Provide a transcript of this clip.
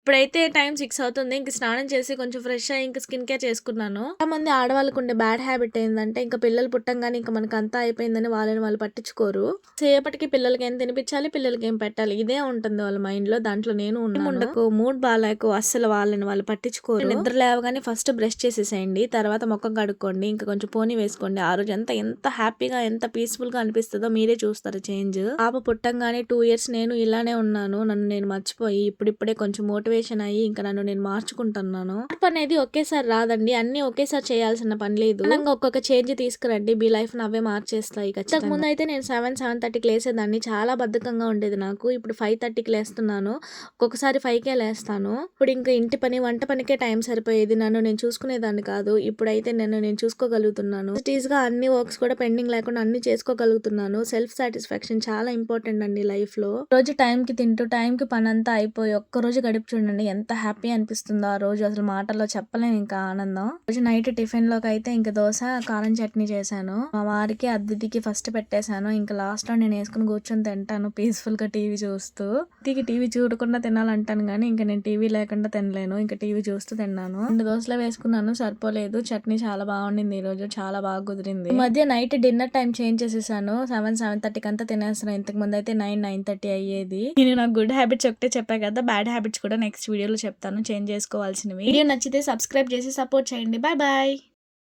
ఇప్పుడైతే టైం 6 అవుతుంది. ఇంక స్నానం చేసి కొంచెం ఫ్రెష్ అయ్యి ఇంక స్కిన్ కేర్ చేసుకున్నాను. చాలామంది ఆడవాళ్ళకుండే బ్యాడ్ హ్యాబిట్ ఏందంటే ఇంక పిల్లలు పుట్టంగానే ఇంక మనకంతా అయిపోయిందని వాళ్ళని వాళ్ళు పట్టించుకోరు. సేపటికి పిల్లలకేం తినిపించాలి, పిల్లలకేం పెట్టాలి ఇదే ఉంటుంది వాళ్ళ మైండ్‌లో. దాంట్లో నేను ఉండకు మూడ్ బాలేకు అస్సలు వాళ్ళని వాళ్ళు పట్టించుకోరు. నిద్ర లేవగానే ఫస్ట్ బ్రష్ చేసేసేయండి. తర్వాత మొఖం కడుక్కోండి. ఇంకా కొంచెం పోనీ వేసుకోండి. ఆ రోజంతా ఎంత హ్యాపీగా ఎంత పీస్‌ఫుల్‌గా అనిపిస్తదో మీరే చూస్తారు చేంజ్. పాప పుట్టంగానే 2 ఇయర్స్ నేను ఇలానే ఉన్నాను. నన్ను నేను మర్చిపోయి ఇప్పుడిప్పుడే కొంచెం మోటివేషన్ అయ్యి ఇంకా నన్ను నేను మార్చుకుంటున్నాను. మార్పు అనేది ఒకేసారి రాదండి. అన్ని ఒకేసారి చేయాల్సిన పని లేదు. ఒక్కొక్క చేంజ్ తీసుకురండి. మీ లైఫ్ అవే మార్చేస్తాయి. ఇంతకు ముందు అయితే నేను 7:30కి లేసేదాన్ని. చాలా బద్ధకంగా ఉండేది నాకు. ఇప్పుడు 5:30కి లేస్తున్నాను. ఒక్కొక్కసారి 5కే లేస్తాను. ఇప్పుడు ఇంకా ఇంటి పని వంట పనికే టైం సరిపోయేది. నన్ను నేను చూసుకునేదాన్ని కాదు. ఇప్పుడైతే నన్ను నేను చూసుకోగలుగుతున్నాను. గా అన్ని వర్క్స్ కూడా పెండింగ్ లేకుండా అన్ని చేసుకోగలుగుతున్నాను. సెల్ఫ్ సాటిస్ఫాక్షన్ చాలా ఇంపార్టెంట్ అండి లైఫ్ లో. రోజు టైం కి తింటూ టైం కి పని అంతా అయిపోయి ఒక్కరోజు గడిపి చూడండి ఎంత హ్యాపీ అనిపిస్తుందో ఆ రోజు. అసలు మాటల్లో చెప్పలేము ఇంకా ఆనందం. రోజు నైట్ టిఫిన్ లోకి అయితే ఇంకా దోశ కారం చట్నీ చేశాను. మా వారికి అద్దికి ఫస్ట్ పెట్టేశాను. ఇంకా లాస్ట్ లో నేను వేసుకుని కూర్చొని తింటాను పీస్ఫుల్ గా టీవీ చూస్తూ. అద్దికి టీవీ చూడకుండా తినాలంటాను కానీ ఇంకా నేను టీవీ లేకుండా తినలేను. ఇంకా టీవీ చూస్తూ తిన్నాను. 2 దోశలు వేసుకున్నాను సరిపోలేదు. చట్నీ చాలా బాగుండింది ఈ రోజు. చాలా బాగా కుదిరింది. ఈ మధ్య నైట్ డిన్నర్ టైం చేంజ్ చేసేసాను. 7:30కి అంతా తినేస్తున్నాను. ఇంతకు ముందు అయితే 9:30 అయ్యేది. నేను నాకు గుడ్ హ్యాబిట్స్ ఒకటే చెప్పా కదా, బ్యాడ్ హ్యాబిట్స్ కూడా నెక్స్ట్ వీడియోలో చెప్తాను చేంజ్ చేసుకోవాల్సినవి. వీడియో నచ్చితే సబ్స్క్రైబ్ చేసి సపోర్ట్ చేయండి. Bye bye.